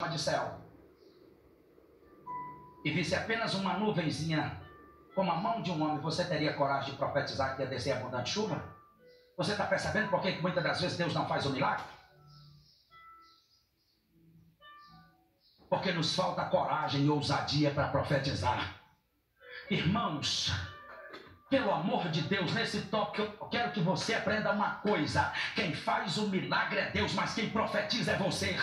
de céu e visse apenas uma nuvenzinha como a mão de um homem, você teria coragem de profetizar que ia descer abundante chuva? Você está percebendo por que muitas das vezes Deus não faz o milagre? Porque nos falta coragem e ousadia para profetizar. Irmãos, pelo amor de Deus, nesse toque eu quero que você aprenda uma coisa: quem faz o milagre é Deus, mas quem profetiza é você.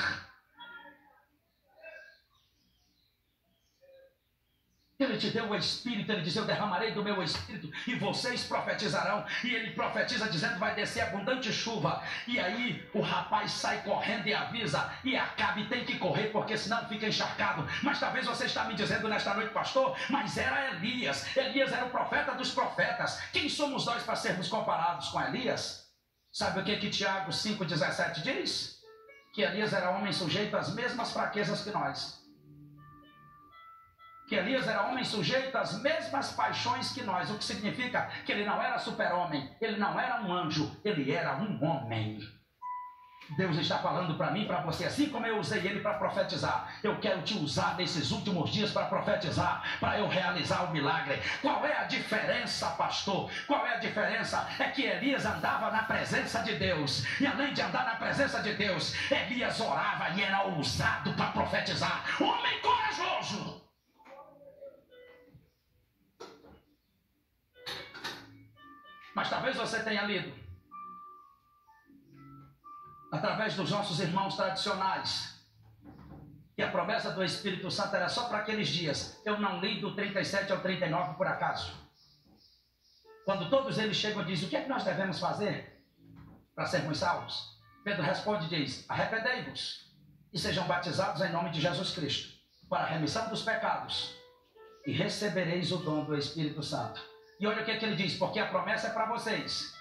Ele te deu o Espírito, ele diz: eu derramarei do meu Espírito e vocês profetizarão. E ele profetiza dizendo: vai descer abundante chuva. E aí o rapaz sai correndo e avisa, e Acabe tem que correr, porque senão fica encharcado. Mas talvez você está me dizendo nesta noite: pastor, mas era Elias. Elias era o profeta dos profetas. Quem somos nós para sermos comparados com Elias? Sabe o que Tiago 5,17 diz? Que Elias era homem sujeito às mesmas fraquezas que nós. Que Elias era homem sujeito às mesmas paixões que nós, o que significa que ele não era super-homem, ele não era um anjo, ele era um homem. Deus está falando para mim e para você, assim como eu usei ele para profetizar, eu quero te usar nesses últimos dias para profetizar, para eu realizar o milagre. Qual é a diferença, pastor? Qual é a diferença? É que Elias andava na presença de Deus, e além de andar na presença de Deus, Elias orava e era ousado para profetizar. Homem corajoso! Mas talvez você tenha lido, através dos nossos irmãos tradicionais, que a promessa do Espírito Santo era só para aqueles dias. Eu não li do 37 ao 39 por acaso. Quando todos eles chegam e dizem: o que é que nós devemos fazer para sermos salvos? Pedro responde e diz: arrependei-vos e sejam batizados em nome de Jesus Cristo para a remissão dos pecados, e recebereis o dom do Espírito Santo. E olha o que ele diz: porque a promessa é para vocês,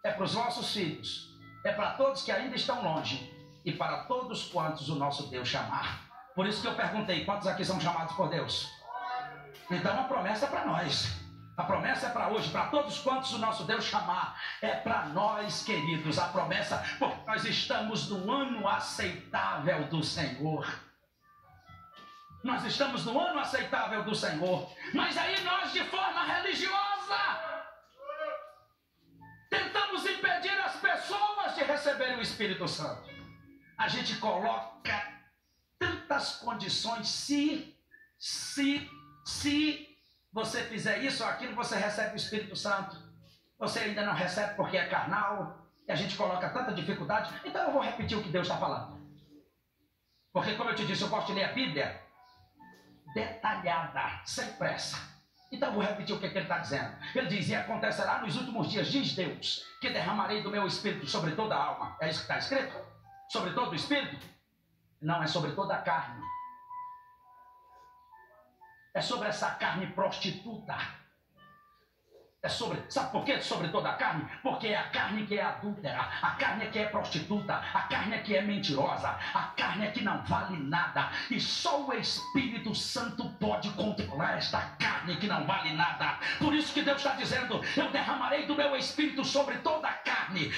é para os vossos filhos, é para todos que ainda estão longe, e para todos quantos o nosso Deus chamar. Por isso que eu perguntei: quantos aqui são chamados por Deus? Então a promessa é para nós, a promessa é para hoje, para todos quantos o nosso Deus chamar. É para nós, queridos, a promessa, porque nós estamos no ano aceitável do Senhor. Nós estamos no ano aceitável do Senhor. Mas aí nós, de forma religiosa, tentamos impedir as pessoas de receberem o Espírito Santo. A gente coloca tantas condições: se você fizer isso ou aquilo, você recebe o Espírito Santo. Você ainda não recebe porque é carnal. E a gente coloca tanta dificuldade. Então eu vou repetir o que Deus está falando. Porque, como eu te disse, eu gosto de ler a Bíblia detalhada, sem pressa. Então eu vou repetir o que ele está dizendo. Ele diz: e acontecerá nos últimos dias, diz Deus, que derramarei do meu Espírito sobre toda a alma. É isso que está escrito? Sobre todo o Espírito? Não, é sobre toda a carne. É sobre essa carne prostituta. É sobre, sabe por quê? Sobre toda a carne? Porque é a carne que é adúltera, a carne que é prostituta, a carne que é mentirosa, a carne que não vale nada. E só o Espírito Santo pode controlar esta carne que não vale nada. Por isso que Deus está dizendo: eu derramarei do meu Espírito sobre toda a carne.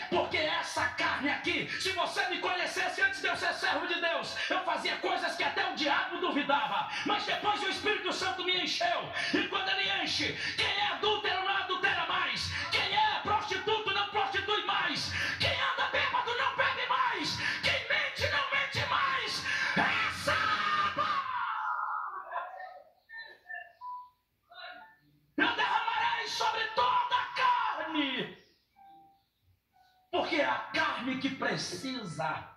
Porque essa carne aqui, se você me conhecesse antes de eu ser servo de Deus, eu fazia coisas que até o diabo duvidava. Mas depois o Espírito Santo me encheu. E quando ele enche, quem é adúltero não adultera mais. Quem é prostituto não prostitui mais. Quem anda bêbado não bebe mais. Quem mente não mente mais. Eu derramarei sobre toda a carne. Porque é a carne que precisa.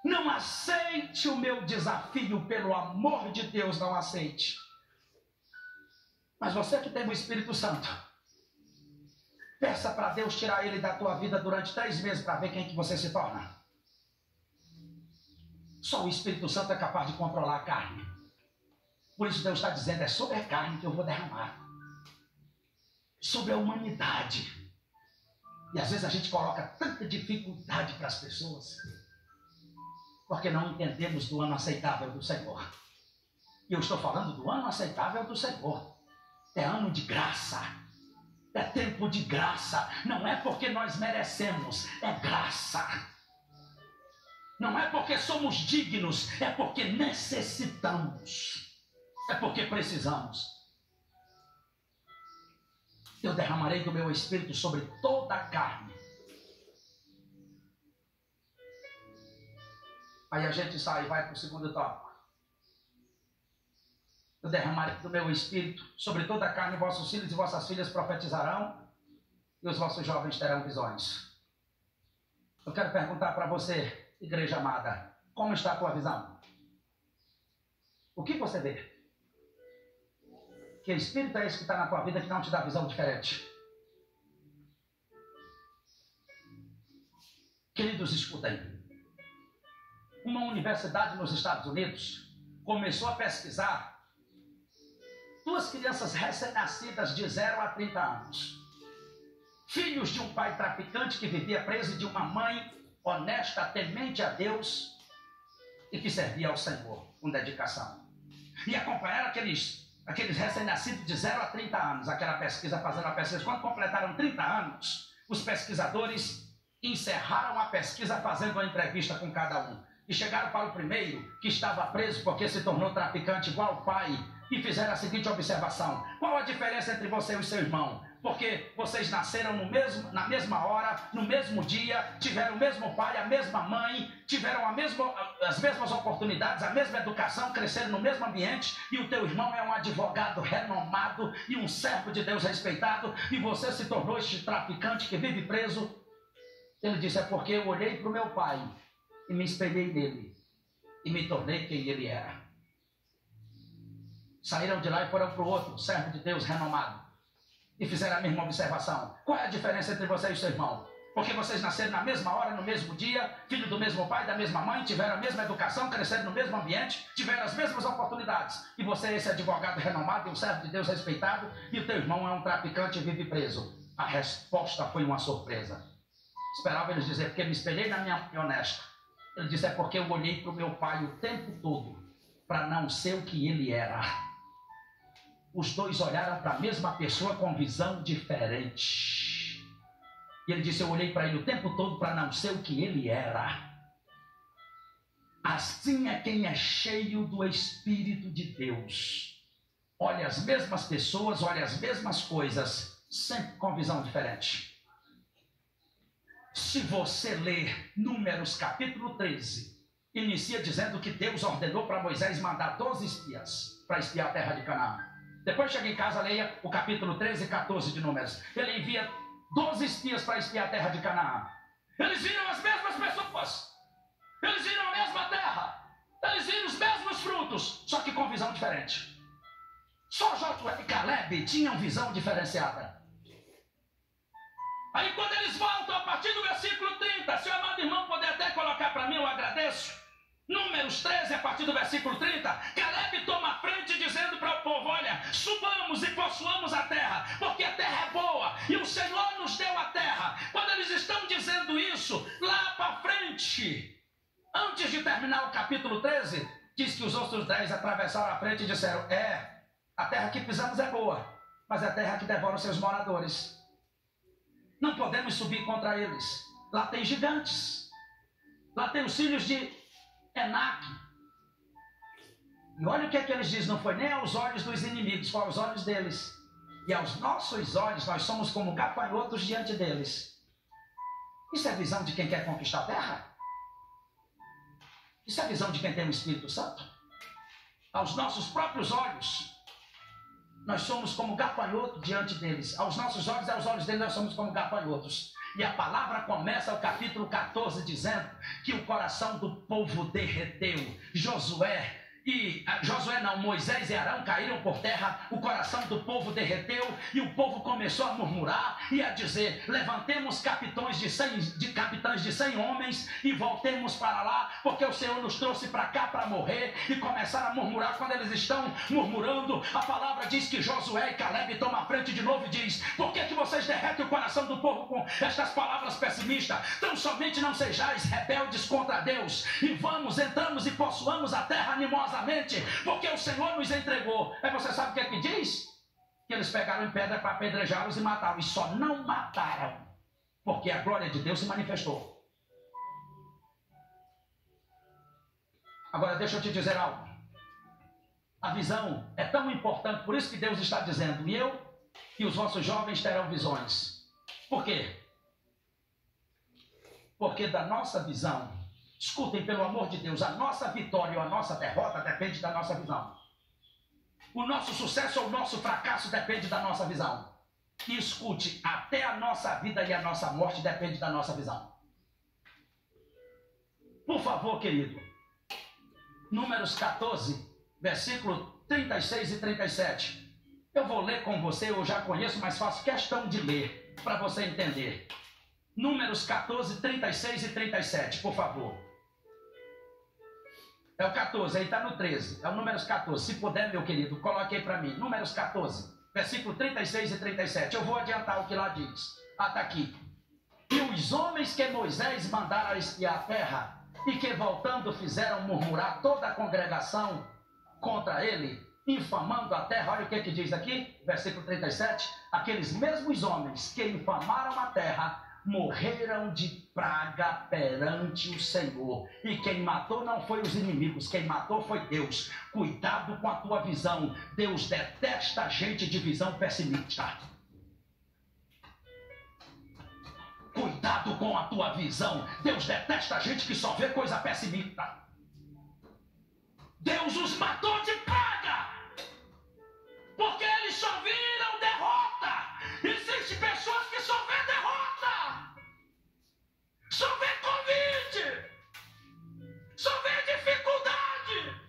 Não aceite o meu desafio, pelo amor de Deus, não aceite. Mas você que tem o Espírito Santo, peça para Deus tirar ele da tua vida durante 3 meses para ver quem que você se torna. Só o Espírito Santo é capaz de controlar a carne. Por isso Deus está dizendo: é sobre a carne que eu vou derramar. Sobre a humanidade. E às vezes a gente coloca tanta dificuldade para as pessoas, porque não entendemos do ano aceitável do Senhor. E eu estou falando do ano aceitável do Senhor. É ano de graça, é tempo de graça. Não é porque nós merecemos, é graça. Não é porque somos dignos, é porque necessitamos. É porque precisamos. Eu derramarei do meu espírito sobre toda a carne. Aí a gente sai e vai para o segundo tópico. Eu derramarei do meu espírito sobre toda a carne, vossos filhos e vossas filhas profetizarão, e os vossos jovens terão visões. Eu quero perguntar para você, igreja amada, como está a tua visão? O que você vê? Que espírito é esse que está na tua vida que não te dá visão diferente? Queridos, escutem. Uma universidade nos Estados Unidos começou a pesquisar 2 crianças recém-nascidas de 0 a 30 anos. Filhos de um pai traficante que vivia preso e de uma mãe honesta, temente a Deus e que servia ao Senhor com dedicação. E acompanharam aqueles recém-nascidos de 0 a 30 anos, aquela pesquisa, fazendo a pesquisa. Quando completaram 30 anos, os pesquisadores encerraram a pesquisa fazendo uma entrevista com cada um. E chegaram para o primeiro, que estava preso porque se tornou traficante igual o pai, e fizeram a seguinte observação: qual a diferença entre você e o seu irmão? Porque vocês nasceram na mesma hora, no mesmo dia, tiveram o mesmo pai, a mesma mãe, tiveram as mesmas oportunidades, a mesma educação, cresceram no mesmo ambiente, e o teu irmão é um advogado renomado e um servo de Deus respeitado, e você se tornou este traficante que vive preso. Ele disse: é porque eu olhei para o meu pai e me espelhei nele e me tornei quem ele era. Saíram de lá e foram para o outro, servo de Deus renomado, e fizeram a mesma observação: qual é a diferença entre você e seu irmão? Porque vocês nasceram na mesma hora, no mesmo dia, filho do mesmo pai, da mesma mãe, tiveram a mesma educação, cresceram no mesmo ambiente, tiveram as mesmas oportunidades, e você é esse advogado renomado e um servo de Deus respeitado, e o teu irmão é um traficante e vive preso. A resposta foi uma surpresa. Esperava eles dizer: porque me espelhei na minha mãe honesta. Ele disse: é porque eu olhei para o meu pai o tempo todo para não ser o que ele era. Os dois olharam para a mesma pessoa com visão diferente. E ele disse: eu olhei para ele o tempo todo para não ser o que ele era. Assim é quem é cheio do Espírito de Deus. Olha as mesmas pessoas, olha as mesmas coisas, sempre com visão diferente. Se você ler Números capítulo 13, inicia dizendo que Deus ordenou para Moisés mandar 12 espias para espiar a terra de Canaã. Depois chega em casa, leia o capítulo 13 e 14 de Números. Ele envia 12 espias para espiar a terra de Canaã. Eles viram as mesmas pessoas, eles viram a mesma terra, eles viram os mesmos frutos, só que com visão diferente. Só Josué e Caleb tinham visão diferenciada. Aí quando eles voltam, a partir do versículo 30, se o amado irmão puder até colocar para mim, eu agradeço. Números 13, a partir do versículo 30, Caleb toma a frente dizendo para o povo: olha, subamos e possuamos a terra, porque a terra é boa, e o Senhor nos deu a terra. Quando eles estão dizendo isso, lá para frente, antes de terminar o capítulo 13, diz que os outros 10 atravessaram a frente e disseram: a terra que pisamos é boa, mas é a terra que devora os seus moradores. Não podemos subir contra eles. Lá tem gigantes. Lá tem os filhos de Enaque. E olha o que é que eles dizem: não foi nem aos olhos dos inimigos, foi aos olhos deles. E aos nossos olhos nós somos como gafanhotos diante deles. Isso é visão de quem quer conquistar a terra? Isso é visão de quem tem o Espírito Santo? Aos nossos próprios olhos, nós somos como gafanhoto diante deles. Aos nossos olhos, aos olhos deles, nós somos como gafanhotos. E a palavra começa o capítulo 14 dizendo que o coração do povo derreteu. Moisés e Arão caíram por terra, o coração do povo derreteu e o povo começou a murmurar e a dizer: levantemos capitães de 100 homens e voltemos para lá, porque o Senhor nos trouxe para cá para morrer. E começaram a murmurar. Quando eles estão murmurando, a palavra diz que Josué e Caleb tomam a frente de novo e diz: por que vocês derretem o coração do povo com estas palavras pessimistas? Tão somente não sejais rebeldes contra Deus, e entramos e possuamos a terra animosamente, porque o Senhor nos entregou. Aí você sabe o que é que diz? Que eles pegaram em pedra para apedrejá-los e mataram. E só não mataram porque a glória de Deus se manifestou. Agora deixa eu te dizer algo. A visão é tão importante, por isso que Deus está dizendo, e eu e os vossos jovens terão visões. Por quê? Porque da nossa visão, escutem pelo amor de Deus, a nossa vitória ou a nossa derrota depende da nossa visão. O nosso sucesso ou o nosso fracasso depende da nossa visão. E escute, até a nossa vida e a nossa morte depende da nossa visão. Por favor, querido, Números 14, versículo 36 e 37. Eu vou ler com você, eu já conheço, mas faço questão de ler, para você entender. Números 14, 36 e 37, por favor. É o 14, aí está no 13. É o Números 14. Se puder, meu querido, coloque aí para mim. Números 14, versículo 36 e 37. Eu vou adiantar o que lá diz. Está aqui. E os homens que Moisés mandara espiar a terra, e que voltando fizeram murmurar toda a congregação contra ele, infamando a terra. Olha o que diz aqui, versículo 37. Aqueles mesmos homens que infamaram a terra morreram de praga perante o Senhor. E quem matou não foi os inimigos, quem matou foi Deus. Cuidado com a tua visão. Deus detesta gente de visão pessimista. Cuidado com a tua visão. Deus detesta gente que só vê coisa pessimista. Deus os matou de praga porque eles só viram derrota. Existem pessoas que só vê derrota, só vê Covid, só vê dificuldade.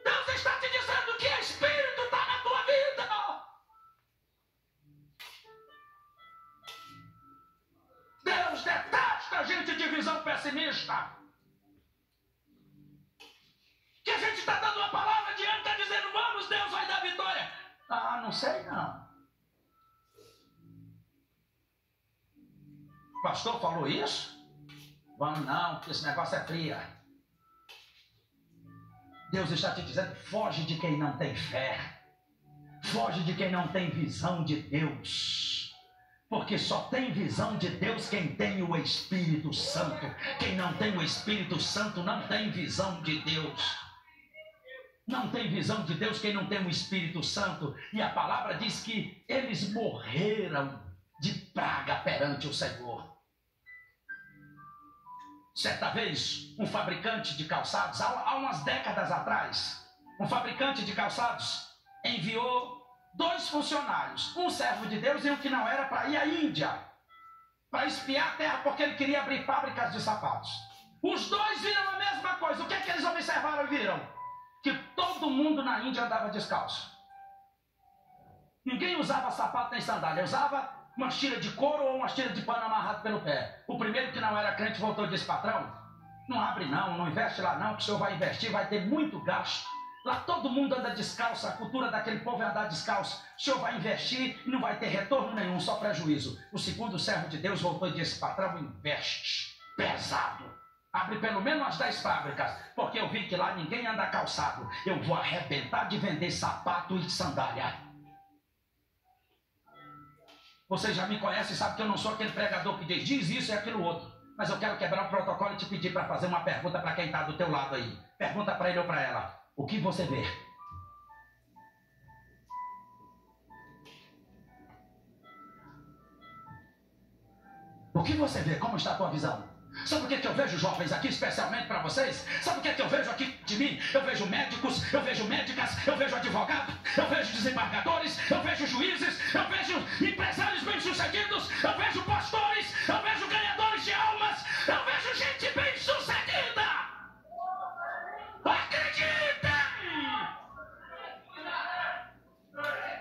Deus está te dizendo que Espírito está na tua vida. Deus detesta gente de visão pessimista. Que a gente está dando uma palavra diante, está dizendo, vamos, Deus vai dar vitória. Ah, não sei não. O pastor falou isso? Vamos não, porque esse negócio é fria. Deus está te dizendo, foge de quem não tem fé. Foge de quem não tem visão de Deus. Porque só tem visão de Deus quem tem o Espírito Santo. Quem não tem o Espírito Santo não tem visão de Deus. Não tem visão de Deus quem não tem o Espírito Santo. E a palavra diz que eles morreram de praga perante o Senhor. Certa vez, um fabricante de calçados, há umas décadas atrás, um fabricante de calçados enviou 2 funcionários, um servo de Deus e um que não era, para ir à Índia, para espiar a terra, porque ele queria abrir fábricas de sapatos. Os 2 viram a mesma coisa. O que é que eles observaram e viram? Que todo mundo na Índia andava descalço. Ninguém usava sapato nem sandália, usava uma tira de couro ou uma tira de pano amarrado pelo pé. O primeiro que não era crente voltou e disse, patrão, não abre não investe lá não, que o senhor vai investir, vai ter muito gasto. Lá todo mundo anda descalço, a cultura daquele povo é andar descalço. O senhor vai investir e não vai ter retorno nenhum, só prejuízo. O segundo servo de Deus voltou e disse, patrão, investe pesado. Abre pelo menos umas 10 fábricas, porque eu vi que lá ninguém anda calçado. Eu vou arrebentar de vender sapato e sandália. Você já me conhece e sabe que eu não sou aquele pregador que diz isso e aquilo outro. Mas eu quero quebrar o protocolo e te pedir para fazer uma pergunta para quem está do teu lado aí. Pergunta para ele ou para ela. O que você vê? O que você vê? Como está a tua visão? Sabe o que eu vejo, jovens, aqui especialmente para vocês? Sabe o que eu vejo aqui de mim? Eu vejo médicos, eu vejo médicas, eu vejo advogados, eu vejo desembargadores, eu vejo juízes, eu vejo empresários bem-sucedidos, eu vejo pastores, eu vejo ganhadores de almas, eu vejo gente bem-sucedida. Acreditem!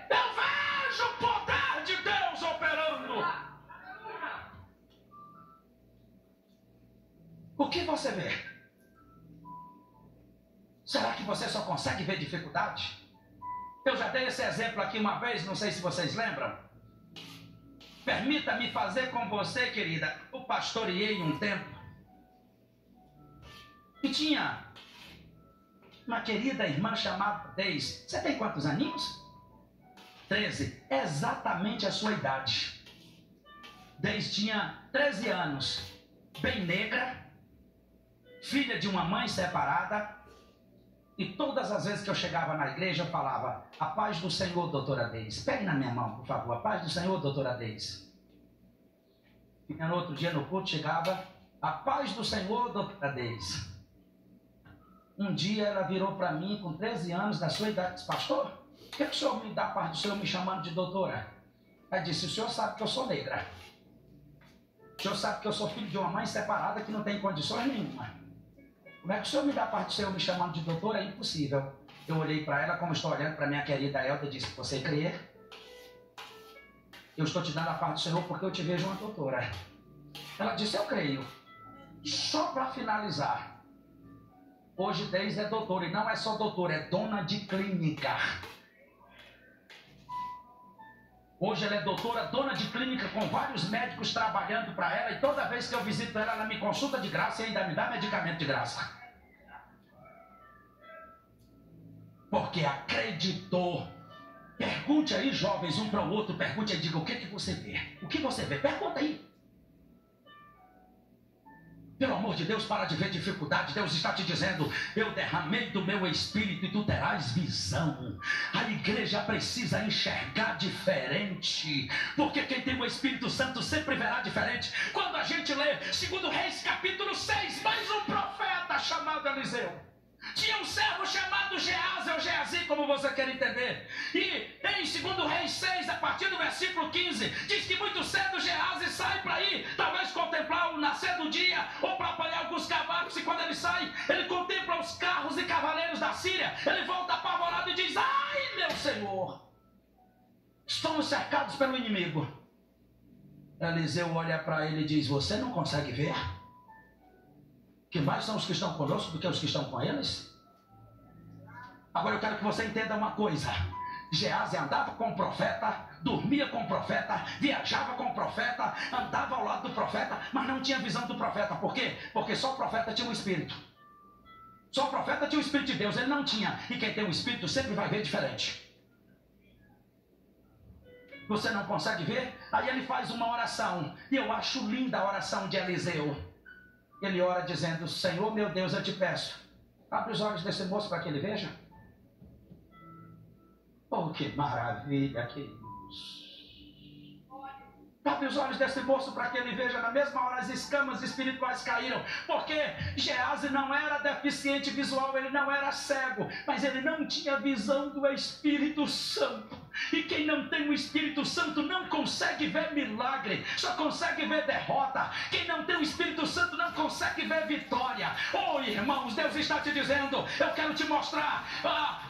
Eu vejo o poder de Deus operando. O que você vê? Será que você só consegue ver dificuldade? Eu já dei esse exemplo aqui uma vez, não sei se vocês lembram. Permita-me fazer com você, querida. Eu pastoreei um tempo. E tinha uma querida irmã chamada Deise. Você tem quantos aninhos? 13. Exatamente a sua idade. Deise tinha 13 anos. Bem negra. filha de uma mãe separada, e todas as vezes que eu chegava na igreja, eu falava: a paz do Senhor, doutora Deise. Pegue na minha mão, por favor, a paz do Senhor, doutora Deise. E no outro dia no culto chegava: a paz do Senhor, doutora Deise. Um dia ela virou para mim, com 13 anos, da sua idade, disse: pastor, por que o senhor me dá a paz do Senhor me chamando de doutora? Aí disse: o senhor sabe que eu sou negra. O senhor sabe que eu sou filho de uma mãe separada que não tem condições nenhuma. Como é que o senhor me dá a paz do Senhor me chamando de doutora? É impossível. Eu olhei para ela, como estou olhando para minha querida Elda, e disse: você crê? Eu estou te dando a paz do Senhor porque eu te vejo uma doutora. Ela disse: eu creio. Só para finalizar, hoje Deise é doutora, e não é só doutora, é dona de clínica. Hoje ela é doutora, dona de clínica, com vários médicos trabalhando para ela, e toda vez que eu visito ela, ela me consulta de graça e ainda me dá medicamento de graça. Porque acreditou. Pergunte aí, jovens, um para o outro, pergunte aí, diga: o que você vê? O que você vê? Pergunta aí. Pelo amor de Deus, para de ver dificuldade. Deus está te dizendo: eu derramei do meu espírito e tu terás visão. A igreja precisa enxergar diferente, porque quem tem o Espírito Santo sempre verá diferente. Quando a gente lê 2 Reis capítulo 6, mais um profeta chamado Eliseu. Tinha um servo chamado Geazi, ou Geazi, como você quer entender. E em 2 Reis 6, a partir do versículo 15, diz que muito cedo Geazi sai para ir, talvez contemplar o nascer do dia, ou para apanhar alguns cavalos. E quando ele sai, ele contempla os carros e cavaleiros da Síria. Ele volta apavorado e diz: ai, meu Senhor, estamos cercados pelo inimigo. Eliseu olha para ele e diz: você não consegue ver que mais são os que estão conosco do que os que estão com eles? Agora eu quero que você entenda uma coisa: Geazi andava com o profeta, dormia com o profeta, viajava com o profeta, andava ao lado do profeta, mas não tinha visão do profeta. Por quê? Porque só o profeta tinha um espírito. Só o profeta tinha o Espírito de Deus, ele não tinha. E quem tem o Espírito sempre vai ver diferente. Você não consegue ver? Aí ele faz uma oração, e eu acho linda a oração de Eliseu. Ele ora dizendo: Senhor meu Deus, eu te peço, abre os olhos desse moço para que ele veja. Oh, que maravilha, queridos. Abre os olhos desse moço para que ele veja. Na mesma hora as escamas espirituais caíram, porque Geazi não era deficiente visual, ele não era cego, mas ele não tinha visão do Espírito Santo. E quem não tem o Espírito Santo não consegue ver milagre, só consegue ver derrota. Quem não tem o Espírito Santo não consegue ver vitória. Oh, irmãos, Deus está te dizendo: eu quero te mostrar.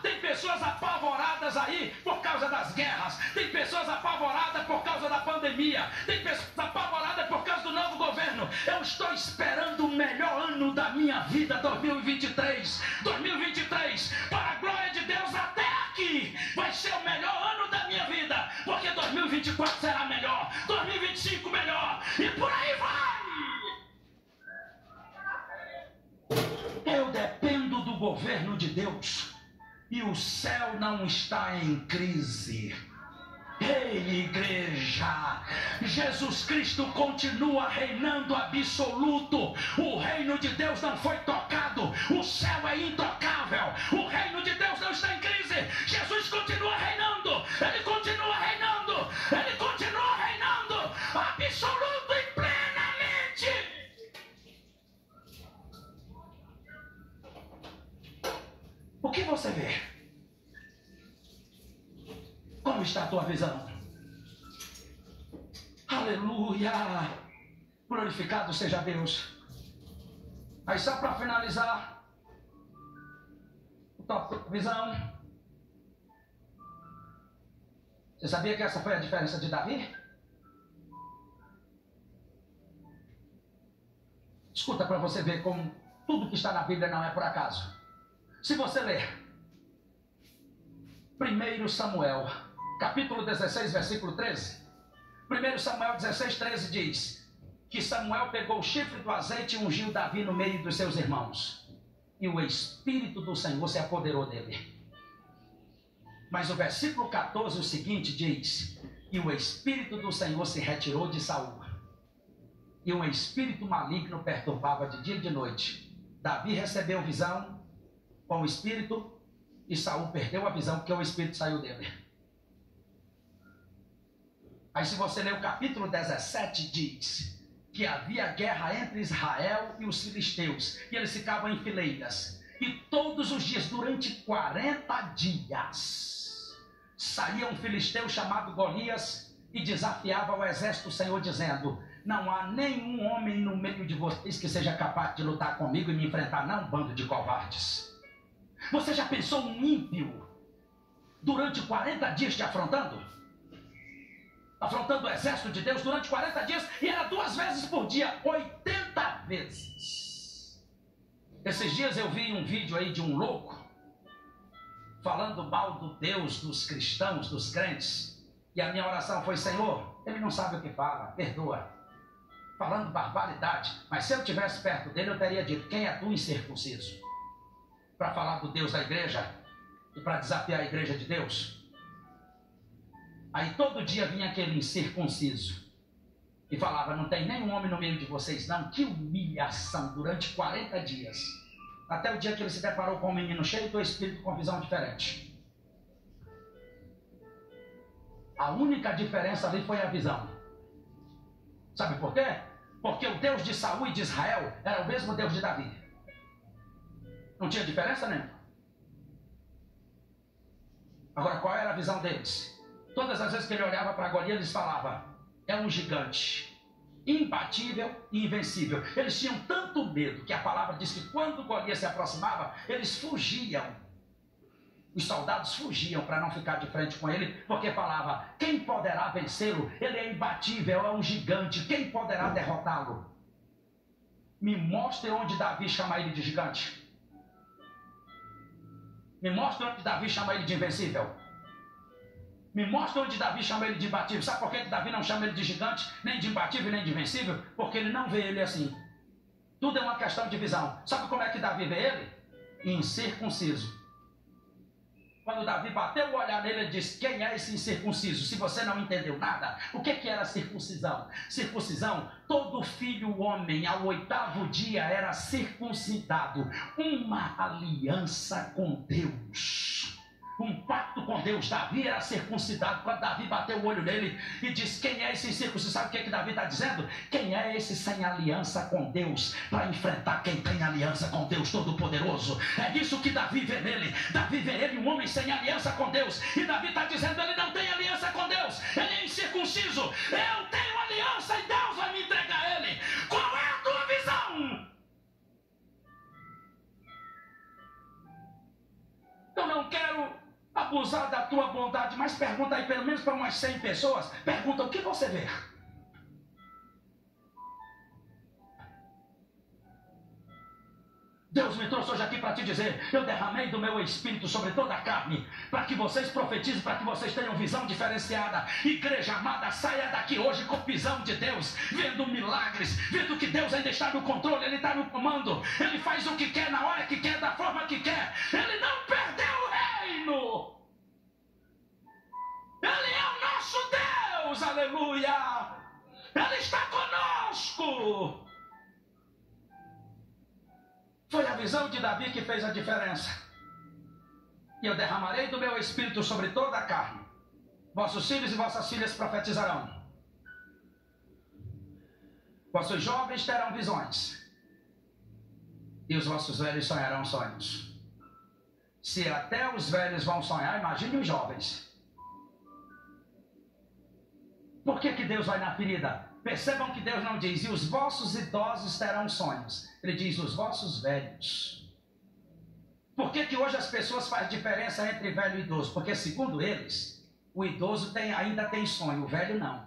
Tem pessoas apavoradas aí por causa das guerras, tem pessoas apavoradas por causa da pandemia, tem pessoas apavoradas por causa do novo governo. Eu estou esperando o melhor ano da minha vida, 2023. 2023, para a glória de Deus, até aqui vai ser o melhor ano da minha vida, porque 2024 será melhor, 2025 melhor, e por aí vai. Eu dependo do governo de Deus, e o céu não está em crise. Ei, igreja, Jesus Cristo continua reinando absoluto. O reino de Deus não foi tocado, o céu é intocável. O reino de Deus não está em crise. Jesus continua reinando, ele continua reinando, ele continua reinando absoluto e plenamente. O que você vê? Como está a tua visão? Aleluia! Glorificado seja Deus. Aí só para finalizar, a tua visão. Você sabia que essa foi a diferença de Davi? Escuta para você ver como tudo que está na Bíblia não é por acaso. Se você ler 1 Samuel capítulo 16, versículo 13. 1 Samuel 16, 13 diz que Samuel pegou o chifre do azeite e ungiu Davi no meio dos seus irmãos. E o Espírito do Senhor se apoderou dele. Mas o versículo 14, o seguinte, diz: e o Espírito do Senhor se retirou de Saul. E um espírito maligno perturbava de dia e de noite Davi recebeu visão com o Espírito e Saul perdeu a visão porque o Espírito saiu dele. Aí se você ler o capítulo 17, diz que havia guerra entre Israel e os filisteus, e eles ficavam em fileiras, e todos os dias, durante 40 dias, saía um filisteu chamado Golias e desafiava o exército do Senhor, dizendo: não há nenhum homem no meio de vocês que seja capaz de lutar comigo e me enfrentar, não, bando de covardes. Você já pensou um ímpio durante 40 dias te afrontando? Afrontando o exército de Deus durante 40 dias, e era 2 vezes por dia, 80 vezes. Esses dias eu vi um vídeo aí de um louco falando mal do Deus dos cristãos, dos crentes, e a minha oração foi: Senhor, ele não sabe o que fala, perdoa, falando barbaridade, mas se eu estivesse perto dele eu teria dito: quem é tu, incircunciso, para falar do Deus da igreja e para desafiar a igreja de Deus? Aí todo dia vinha aquele incircunciso e falava: não tem nenhum homem no meio de vocês não. Que humilhação durante 40 dias, até o dia que ele se deparou com um menino cheio do Espírito com visão diferente. A única diferença ali foi a visão. Sabe por quê? Porque o Deus de Saul e de Israel era o mesmo Deus de Davi. Não tinha diferença nenhuma. Agora, qual era a visão deles? Todas as vezes que ele olhava para Golias, eles falavam: é um gigante, imbatível e invencível. Eles tinham tanto medo que a palavra diz que quando Golias se aproximava, eles fugiam. Os soldados fugiam para não ficar de frente com ele, porque falava: quem poderá vencê-lo? Ele é imbatível, é um gigante, quem poderá derrotá-lo? Me mostre onde Davi chama ele de gigante. Me mostre onde Davi chama ele de invencível. Me mostra onde Davi chama ele de imbatível. Sabe por que Davi não chama ele de gigante, nem de imbatível, nem de invencível? Porque ele não vê ele assim. Tudo é uma questão de visão. Sabe como é que Davi vê ele? Incircunciso. Quando Davi bateu o olhar nele, ele disse: quem é esse incircunciso? Se você não entendeu nada, o que era circuncisão? Circuncisão, todo filho homem ao 8º dia era circuncidado. Uma aliança com Deus. Um pacto com Deus. Davi era circuncidado. Quando Davi bateu o olho nele e disse: quem é esse incircunciso? Sabe o que Davi está dizendo? Quem é esse sem aliança com Deus para enfrentar quem tem aliança com Deus Todo-Poderoso? É isso que Davi vê nele. Davi vê ele um homem sem aliança com Deus. E Davi está dizendo: ele não tem aliança com Deus, ele é incircunciso. Eu tenho aliança e Deus vai me entregar ele. Qual é a tua visão? Eu não quero abusar da tua bondade, mas pergunta aí pelo menos para umas 100 pessoas. Pergunta: o que você vê? Deus me trouxe hoje aqui para te dizer: eu derramei do meu Espírito sobre toda a carne, para que vocês profetizem, para que vocês tenham visão diferenciada. Igreja amada, saia daqui hoje com visão de Deus, vendo milagres, vendo que Deus ainda está no controle, Ele está no comando, Ele faz o que quer, na hora que quer, da forma que quer. Ele não perdeu o reino. Ele é o nosso Deus, aleluia. Ele está conosco. Foi a visão de Davi que fez a diferença. E eu derramarei do meu Espírito sobre toda a carne. Vossos filhos e vossas filhas profetizarão. Vossos jovens terão visões. E os vossos velhos sonharão sonhos. Se até os velhos vão sonhar, imagine os jovens. Por que Deus vai na ferida? Percebam que Deus não diz: e os vossos idosos terão sonhos. Ele diz: os vossos velhos. Por que hoje as pessoas fazem diferença entre velho e idoso? Porque segundo eles, o idoso ainda tem sonho, o velho não.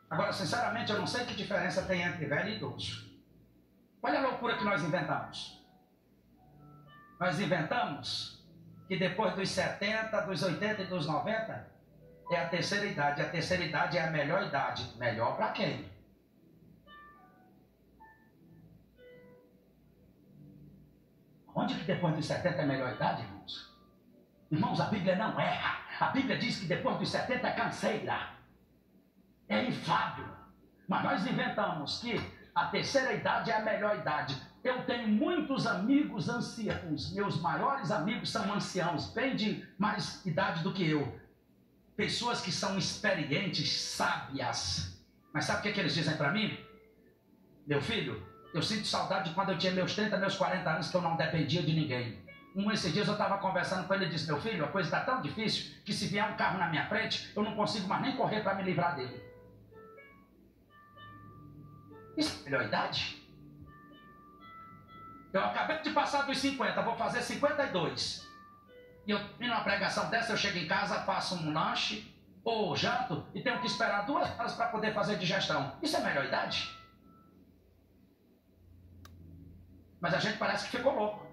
Agora, sinceramente, eu não sei que diferença tem entre velho e idoso. Olha a loucura que nós inventamos. Nós inventamos que depois dos 70, dos 80 e dos 90... é a terceira idade. A terceira idade é a melhor idade. Melhor para quem? Onde que depois dos 70 é a melhor idade, irmãos? Irmãos, a Bíblia não erra. A Bíblia diz que depois dos 70 é canseira. É inflável. Mas nós inventamos que A terceira idade é a melhor idade. Eu tenho muitos amigos anciãos. Meus maiores amigos são anciãos, bem de mais idade do que eu. Pessoas que são experientes, sábias. Mas sabe o que eles dizem para mim? Meu filho, eu sinto saudade de quando eu tinha meus 30, meus 40 anos, que eu não dependia de ninguém. Esses dias eu estava conversando com ele e disse: meu filho, a coisa está tão difícil que se vier um carro na minha frente, eu não consigo mais nem correr para me livrar dele. Isso é a melhor idade? Eu acabei de passar dos 50, vou fazer 52. E eu vim numa pregação dessa, eu chego em casa, faço um lanche ou janto e tenho que esperar 2 horas para poder fazer digestão. Isso é a melhor idade? Mas a gente parece que ficou louco.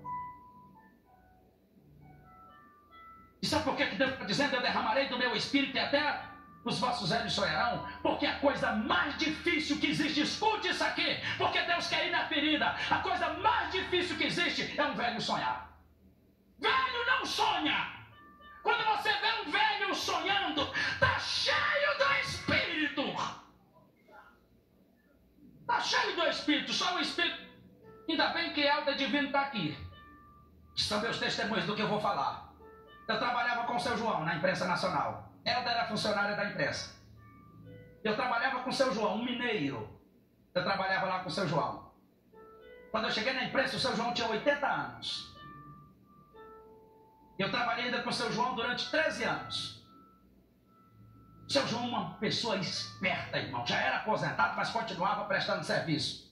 E sabe por que Deus está dizendo: eu derramarei do meu espírito e até os vossos velhos sonharão? Porque a coisa mais difícil que existe, escute isso aqui, porque Deus quer ir na ferida. A coisa mais difícil que existe é um velho sonhar. Velho não sonha. Quando você vê um velho sonhando, está cheio do Espírito. Está cheio do Espírito, só o Espírito. Ainda bem que Helder Divino está aqui. São meus testemunhos do que eu vou falar. Eu trabalhava com o seu João na imprensa nacional. Helder era funcionária da imprensa. Eu trabalhava com o seu João, um mineiro. Eu trabalhava lá com o seu João. Quando eu cheguei na imprensa, o seu João tinha 80 anos. Eu trabalhei ainda com o seu João durante 13 anos. O seu João é uma pessoa esperta, irmão. Já era aposentado, mas continuava prestando serviço.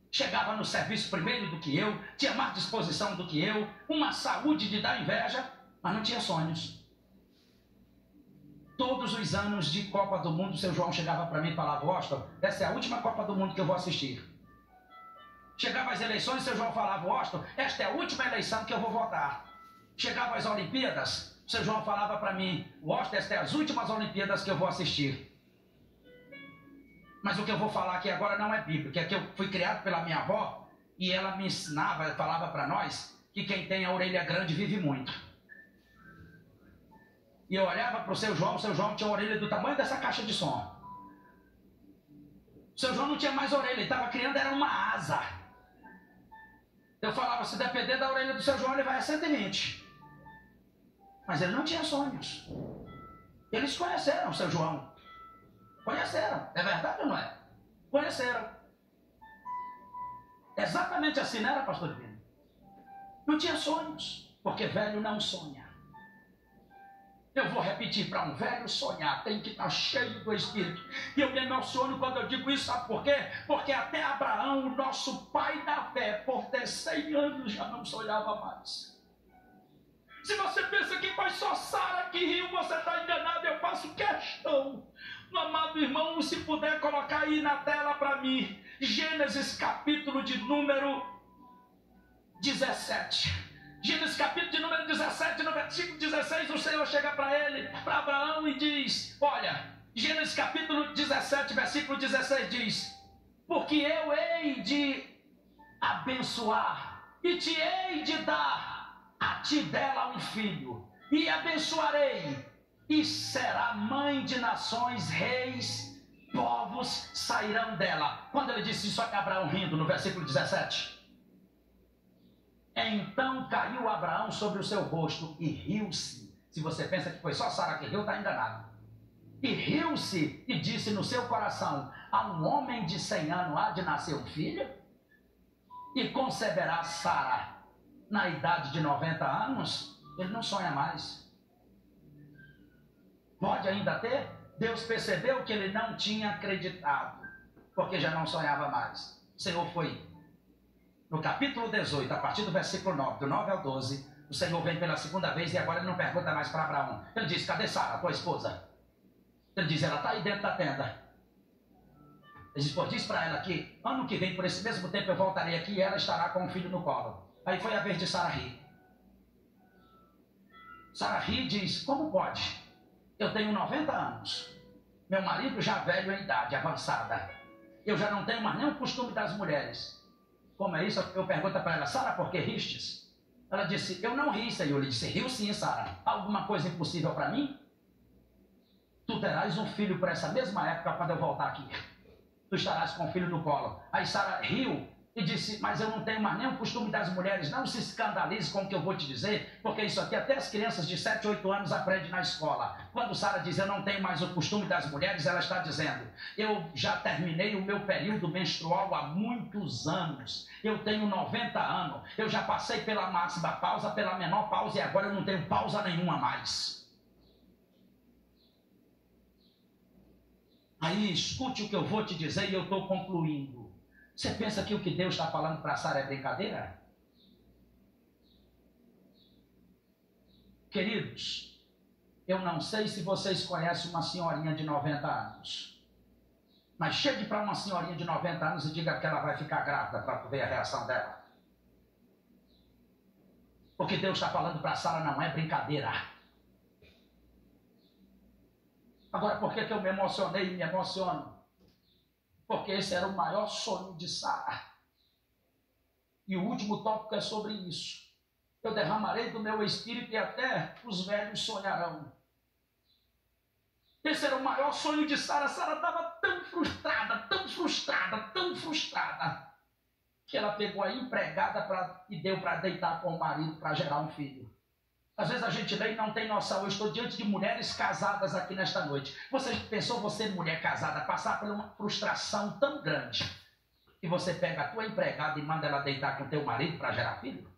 Chegava no serviço primeiro do que eu, tinha mais disposição do que eu, uma saúde de dar inveja, mas não tinha sonhos. Todos os anos de Copa do Mundo, o seu João chegava para mim e falava: Washington, essa é a última Copa do Mundo que eu vou assistir. Chegava as eleições, o seu João falava: Washington, esta é a última eleição que eu vou votar. Chegava as Olimpíadas, o seu João falava para mim: Washington, estas são as últimas Olimpíadas que eu vou assistir. Mas o que eu vou falar aqui agora não é bíblico, é que eu fui criado pela minha avó e ela me ensinava, falava para nós que quem tem a orelha grande vive muito. E eu olhava para o seu João tinha a orelha do tamanho dessa caixa de som. O seu João não tinha mais orelha, ele estava criando, era uma asa. Eu falava: se depender da orelha do seu João, ele vai a 120. Mas ele não tinha sonhos. Eles conheceram o seu João. Conheceram. É verdade ou não é? Conheceram. Exatamente assim, não era, pastor Divino? Não tinha sonhos, porque velho não sonha. Eu vou repetir: para um velho sonhar, tem que estar cheio do Espírito. E eu me emociono quando eu digo isso, sabe por quê? Porque até Abraão, o nosso pai da fé, por ter 100 anos já não sonhava mais. Se você pensa que foi só Sara que riu, você está enganado. Eu faço questão, amado irmão, se puder colocar aí na tela para mim, Gênesis capítulo de número 17. Gênesis capítulo de número 17, no versículo 16, o Senhor chega para ele, para Abraão, e diz: olha, Gênesis capítulo 17, versículo 16 diz: porque eu hei de abençoar, e te hei de dar a ti dela um filho, e abençoarei, e será mãe de nações, reis, povos sairão dela. Quando ele disse isso, olha Abraão rindo no versículo 17. Então caiu Abraão sobre o seu rosto e riu-se. Se você pensa que foi só Sara que riu, está enganado. E riu-se e disse no seu coração: a um homem de 100 anos há de nascer um filho? E conceberá Sara na idade de 90 anos? Ele não sonha mais. Pode ainda ter? Deus percebeu que ele não tinha acreditado, porque já não sonhava mais. O Senhor foi. No capítulo 18, a partir do versículo 9, do 9 ao 12, o Senhor vem pela segunda vez e agora ele não pergunta mais para Abraão. Ele diz: cadê Sara, tua esposa? Ele diz: ela está aí dentro da tenda. Ele diz: pô, diz para ela que ano que vem, por esse mesmo tempo, eu voltarei aqui e ela estará com um filho no colo. Aí foi a vez de Sara rir. Sara ri e diz: como pode? Eu tenho 90 anos. Meu marido já velho em idade, avançada. Eu já não tenho mais nem o costume das mulheres. Como é isso? Eu pergunto para ela: Sara, por que ristes? Ela disse: eu não ri, Senhor. Ele disse: riu sim, Sara. Alguma coisa impossível para mim? Tu terás um filho por essa mesma época quando eu voltar aqui. tu estarás com o filho no colo. Aí Sara riu e disse, mas eu não tenho mais nenhum costume das mulheres, não se escandalize com o que eu vou te dizer, porque isso aqui até as crianças de 7, 8 anos aprendem na escola. Quando Sara diz, eu não tenho mais o costume das mulheres, ela está dizendo, eu já terminei o meu período menstrual há muitos anos, eu tenho 90 anos, eu já passei pela máxima pausa, pela menor pausa, e agora eu não tenho pausa nenhuma mais. Aí escute o que eu vou te dizer e eu estou concluindo. Você pensa que o que Deus está falando para Sara é brincadeira? Queridos, eu não sei se vocês conhecem uma senhorinha de 90 anos. Mas chegue para uma senhorinha de 90 anos e diga que ela vai ficar grávida para ver a reação dela. O que Deus está falando para Sara não é brincadeira. Agora, por que eu me emocionei e me emociono? Porque esse era o maior sonho de Sara. E o último tópico é sobre isso. Eu derramarei do meu espírito e até os velhos sonharão. Esse era o maior sonho de Sara. Sara estava tão frustrada, que ela pegou a empregada e deu para deitar com o marido para gerar um filho. Às vezes a gente lê e não tem noção. Eu estou diante de mulheres casadas aqui nesta noite. Você pensou, você mulher casada, passar por uma frustração tão grande que você pega a tua empregada e manda ela deitar com o teu marido para gerar filho?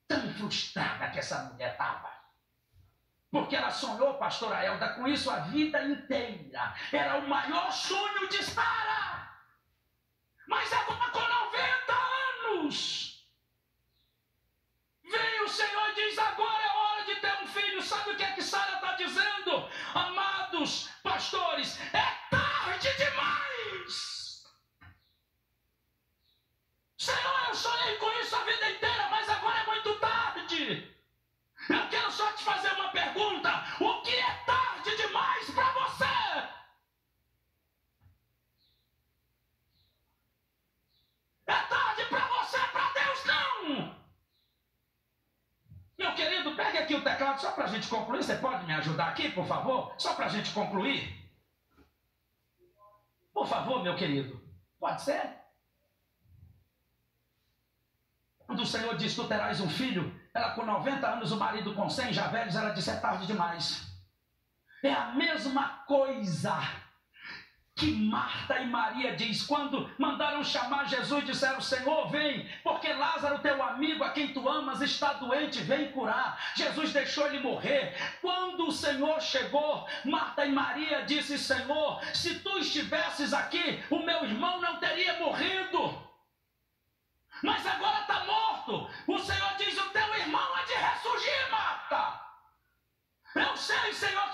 Tão frustrada que essa mulher estava. Porque ela sonhou, pastora Elda, com isso a vida inteira. Era o maior sonho de Sara. Mas agora com 90 anos... Vem o Senhor e diz, agora é hora de ter um filho. Sabe o que é que Sara está dizendo? Amados pastores, é tarde demais. Senhor, eu sonhei com isso a vida inteira, mas agora é muito tarde. Eu quero só te fazer uma pergunta. O que é tarde demais para você? É tarde para você, para Deus não. Meu querido, pegue aqui o teclado só para a gente concluir. Você pode me ajudar aqui, por favor? Só para a gente concluir. Por favor, meu querido. Pode ser? Quando o Senhor diz, tu terás um filho, ela com 90 anos, o marido com 100 já velhos, ela disse, é tarde demais. É a mesma coisa que Marta e Maria diz, quando mandaram chamar Jesus, disseram, Senhor, vem, porque Lázaro, teu amigo, a quem tu amas, está doente, vem curar. Jesus deixou ele morrer. Quando o Senhor chegou, Marta e Maria disse, Senhor, se tu estivesses aqui, o meu irmão não teria morrido. Mas agora está morto. O Senhor diz, o teu irmão há de ressurgir, Marta. Eu sei, Senhor,